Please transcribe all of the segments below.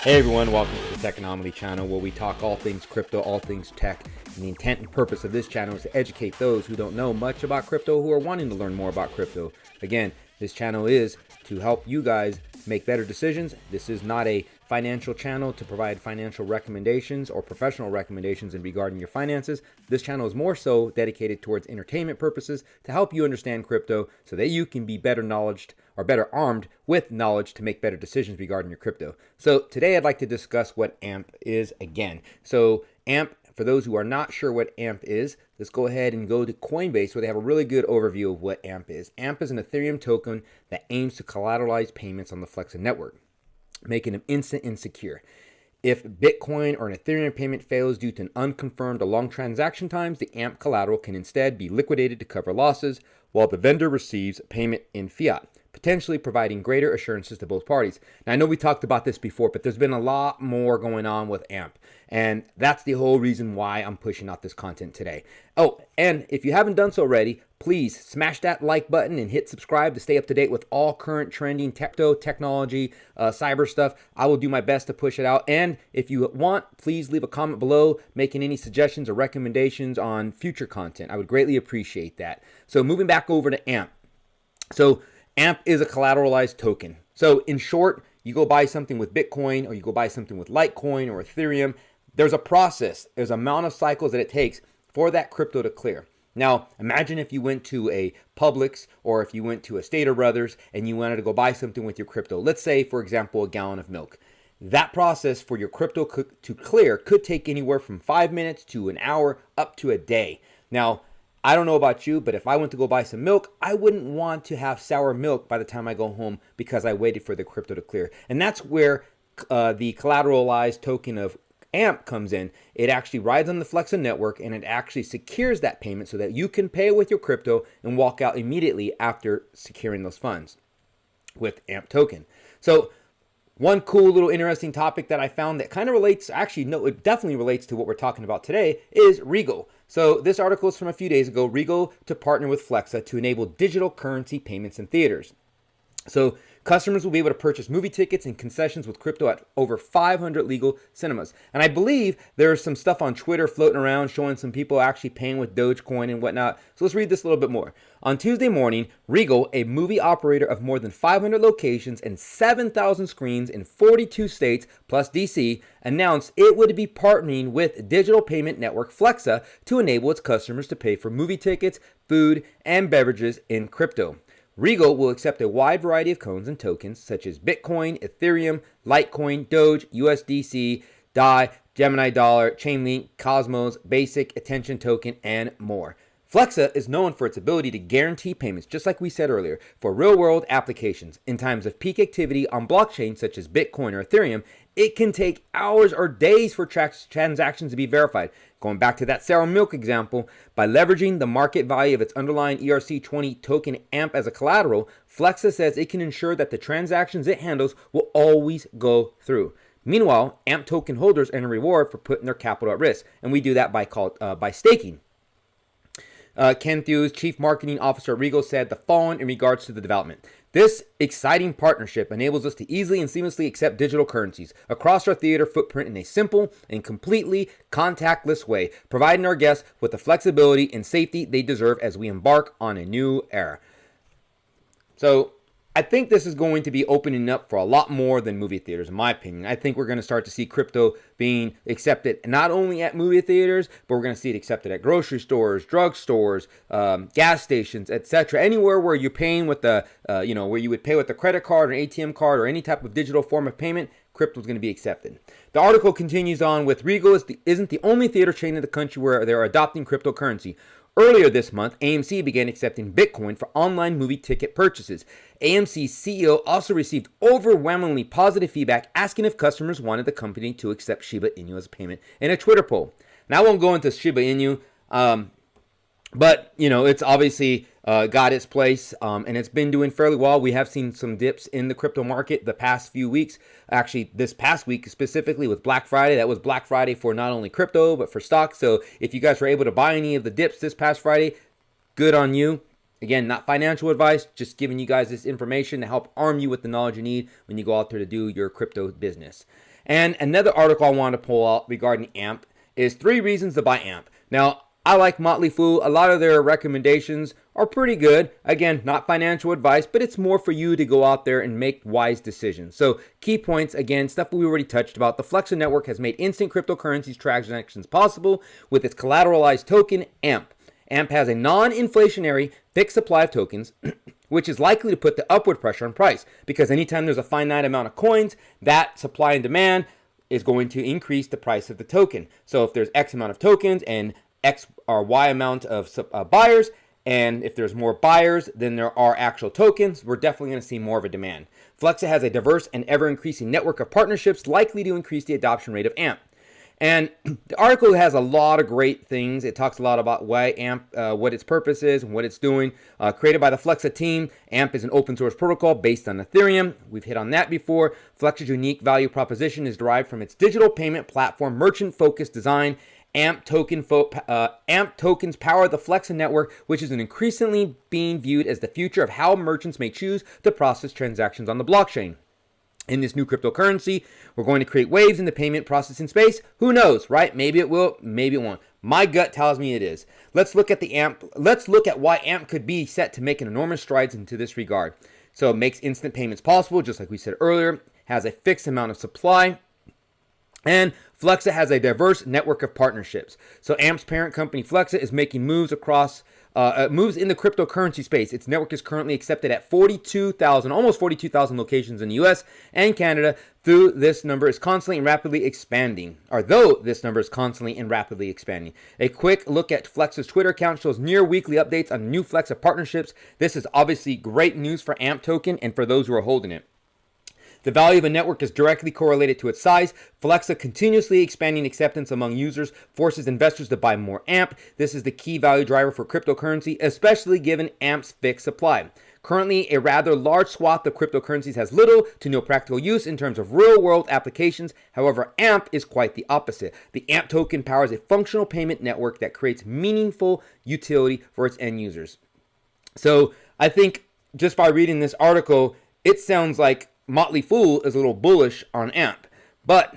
Hey everyone, welcome to the Tech Anomaly channel where we talk all things crypto, all things tech. And the intent and purpose of this channel is to educate those who don't know much about crypto, who are wanting to learn more about crypto. Again, this channel is to help you guys make better decisions. This is not a financial channel to provide financial recommendations or professional recommendations in regarding your finances. This channel is more so dedicated towards entertainment purposes to help you understand crypto so that you can be better knowledged or better armed with knowledge to make better decisions regarding your crypto. So today I'd like to discuss what AMP is again. So AMP, for those who are not sure what AMP is, let's go ahead and go to CoinBase where they have a really good overview of what AMP is. AMP is an Ethereum token that aims to collateralize payments on the FLEXA network, making them instant and secure. If Bitcoin or an Ethereum payment fails due to an unconfirmed or long transaction times, the AMP collateral can instead be liquidated to cover losses while the vendor receives payment in fiat, potentially providing greater assurances to both parties. Now, I know we talked about this before, but there's been a lot more going on with AMP, and that's the whole reason why I'm pushing out this content today. Oh, and if you haven't done so already, please smash that like button and hit subscribe to stay up to date with all current trending crypto, technology, cyber stuff. I will do my best to push it out. And if you want, please leave a comment below making any suggestions or recommendations on future content. I would greatly appreciate that. So moving back over to AMP. So AMP is a collateralized token. So in short, you go buy something with Bitcoin or you go buy something with Litecoin or Ethereum. There's a process, there's an amount of cycles that it takes for that crypto to clear. Now, imagine if you went to a Publix or if you went to a Stater Brothers and you wanted to go buy something with your crypto. Let's say, for example, a gallon of milk. That process for your crypto to clear could take anywhere from 5 minutes to an hour up to a day. Now, I don't know about you, but if I went to go buy some milk, I wouldn't want to have sour milk by the time I go home because I waited for the crypto to clear. And that's where the collateralized token of AMP comes in. It actually rides on the FLEXA network and it actually secures that payment so that you can pay with your crypto and walk out immediately after securing those funds with AMP token. So one cool little interesting topic that I found that kind of relates, actually no, it definitely relates to what we're talking about today is Regal. So this article is from a few days ago. Regal to partner with FLEXA to enable digital currency payments in theaters. So customers will be able to purchase movie tickets and concessions with crypto at over 500 legal cinemas. And I believe there's some stuff on Twitter floating around showing some people actually paying with Dogecoin and whatnot. So let's read this a little bit more. On Tuesday morning, Regal, a movie operator of more than 500 locations and 7,000 screens in 42 states plus DC, announced it would be partnering with digital payment network FLEXA to enable its customers to pay for movie tickets, food, and beverages in crypto. Regal will accept a wide variety of coins and tokens such as Bitcoin, Ethereum, Litecoin, Doge, USDC, DAI, Gemini Dollar, Chainlink, Cosmos, Basic, Attention Token, and more. FLEXA is known for its ability to guarantee payments, just like we said earlier, for real-world applications. In times of peak activity on blockchains such as Bitcoin or Ethereum, it can take hours or days for transactions to be verified. Going back to that sour milk example, by leveraging the market value of its underlying ERC20 token AMP as a collateral, FLEXA says it can ensure that the transactions it handles will always go through. Meanwhile, AMP token holders earn a reward for putting their capital at risk, and we do that by staking. Ken Thews, Chief Marketing Officer at Regal, said the following in regards to the development. This exciting partnership enables us to easily and seamlessly accept digital currencies across our theater footprint in a simple and completely contactless way, providing our guests with the flexibility and safety they deserve as we embark on a new era. So I think this is going to be opening up for a lot more than movie theaters, in my opinion. I think we're going to start to see crypto being accepted not only at movie theaters, but we're going to see it accepted at grocery stores, drug stores, gas stations, etc. Anywhere where you're paying with the, where you would pay with a credit card or ATM card or any type of digital form of payment, crypto is going to be accepted. The article continues on with Regal isn't the only theater chain in the country where they're adopting cryptocurrency. Earlier this month, AMC began accepting Bitcoin for online movie ticket purchases. AMC's CEO also received overwhelmingly positive feedback asking if customers wanted the company to accept Shiba Inu as a payment in a Twitter poll. Now, I won't go into Shiba Inu, but, it's obviously got its place, and it's been doing fairly well. We have seen some dips in the crypto market the past few weeks. Actually, this past week specifically with Black Friday. That was Black Friday for not only crypto, but for stocks. So if you guys were able to buy any of the dips this past Friday, good on you. Again, not financial advice, just giving you guys this information to help arm you with the knowledge you need when you go out there to do your crypto business. And another article I want to pull out regarding AMP is 3 reasons to buy AMP. Now, I like Motley Fool. A lot of their recommendations are pretty good. Again, not financial advice, but it's more for you to go out there and make wise decisions. So key points, again, stuff we already touched about. The FLEXA network has made instant cryptocurrencies transactions possible with its collateralized token, AMP. AMP has a non-inflationary fixed supply of tokens, which is likely to put the upward pressure on price, because anytime there's a finite amount of coins, that supply and demand is going to increase the price of the token. So if there's X amount of tokens and X or Y amount of buyers, and if there's more buyers than there are actual tokens, we're definitely going to see more of a demand. FLEXA has a diverse and ever-increasing network of partnerships likely to increase the adoption rate of AMP. And the article has a lot of great things. It talks a lot about why AMP, what its purpose is, and what it's doing. Created by the FLEXA team, AMP is an open source protocol based on Ethereum. We've hit on that before. FLEXA's unique value proposition is derived from its digital payment platform, merchant-focused design. AMP tokens power the FLEXA network, which is increasingly being viewed as the future of how merchants may choose to process transactions on the blockchain. In this new cryptocurrency, we're going to create waves in the payment processing space. Who knows, right? Maybe it will, maybe it won't. My gut tells me it is. Let's look at the AMP. Let's look at why AMP could be set to make an enormous strides into this regard. So it makes instant payments possible, just like we said earlier, has a fixed amount of supply, and FLEXA has a diverse network of partnerships. So AMP's parent company FLEXA is making moves across moves in the cryptocurrency space. Its network is currently accepted at 42,000, almost 42,000 locations in the US and Canada. Though this number is constantly and rapidly expanding. A quick look at FLEXA's Twitter account shows near weekly updates on new FLEXA partnerships. This is obviously great news for AMP token and for those who are holding it. The value of a network is directly correlated to its size. FLEXA continuously expanding acceptance among users forces investors to buy more AMP. This is the key value driver for cryptocurrency, especially given AMP's fixed supply. Currently, a rather large swath of cryptocurrencies has little to no practical use in terms of real-world applications. However, AMP is quite the opposite. The AMP token powers a functional payment network that creates meaningful utility for its end users. So I think just by reading this article, it sounds like Motley Fool is a little bullish on AMP. But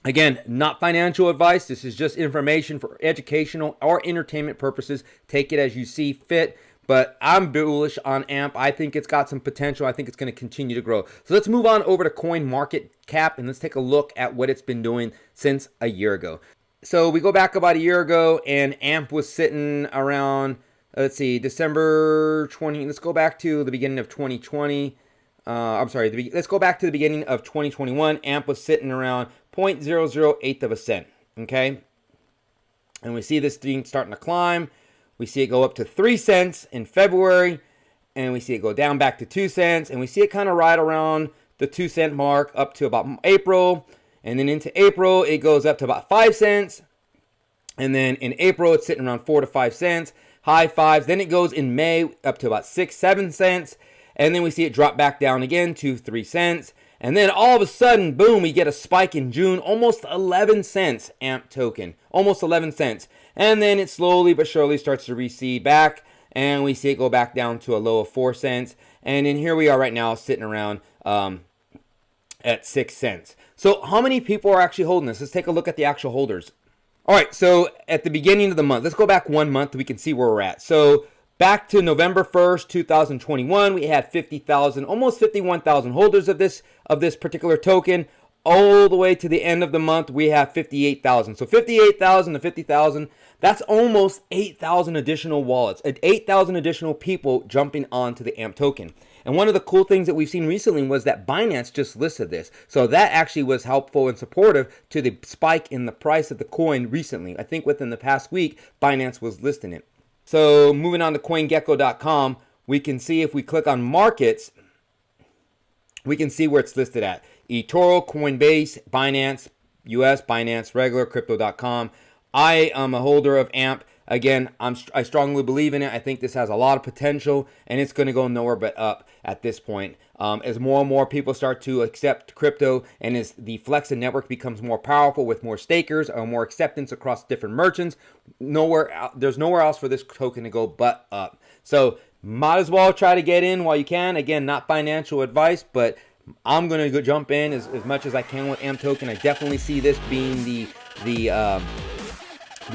again, not financial advice. This is just information for educational or entertainment purposes. Take it as you see fit. But I'm bullish on AMP. I think it's got some potential. I think it's going to continue to grow. So let's move on over to CoinMarketCap and let's take a look at what it's been doing since a year ago. So we go back about a year ago and AMP was sitting around, let's see, December 20. Let's go back to the beginning of 2020. Let's go back to the beginning of 2021. AMP was sitting around 0.008 of a cent, okay? And we see this thing starting to climb. We see it go up to 3 cents in February, and we see it go down back to 2 cents, and we see it kind of ride around the 2 cent mark up to about April, and then into April, it goes up to about 5 cents, and then in April, it's sitting around 4 to 5 cents, high fives. Then it goes in May up to about 6, 7 cents, and then we see it drop back down again to 3 cents. And then all of a sudden, boom, we get a spike in June, almost 11 cents AMP token, almost 11 cents. And then it slowly but surely starts to recede back, and we see it go back down to a low of 4 cents. And then here we are right now sitting around at 6 cents. So how many people are actually holding this? Let's take a look at the actual holders. All right, so at the beginning of the month, let's go back 1 month, we can see where we're at. So back to November 1st, 2021, we had 50,000, almost 51,000 holders of this particular token. All the way to the end of the month, we have 58,000. So 58,000 to 50,000, that's almost 8,000 additional wallets, 8,000 additional people jumping onto the AMP token. And one of the cool things that we've seen recently was that Binance just listed this. So that actually was helpful and supportive to the spike in the price of the coin recently. I think within the past week, Binance was listing it. So moving on to CoinGecko.com, we can see if we click on markets, we can see where it's listed at. eToro, CoinBase, Binance, US, Binance, regular, Crypto.com. I am a holder of AMP. Again, I strongly believe in it. I think this has a lot of potential, and it's going to go nowhere but up at this point. As more and more people start to accept crypto, and as the FLEXA network becomes more powerful with more stakers or more acceptance across different merchants, there's nowhere else for this token to go but up. So might as well try to get in while you can. Again, not financial advice, but I'm gonna go jump in as much as I can with AMP token. I definitely see this being the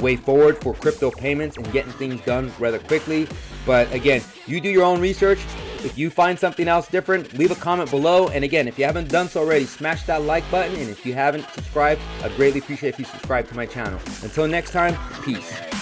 way forward for crypto payments and getting things done rather quickly. But again, you do your own research. If you find something else different, leave a comment below. And again, if you haven't done so already, smash that like button. And if you haven't subscribed, I'd greatly appreciate if you subscribe to my channel. Until next time, peace.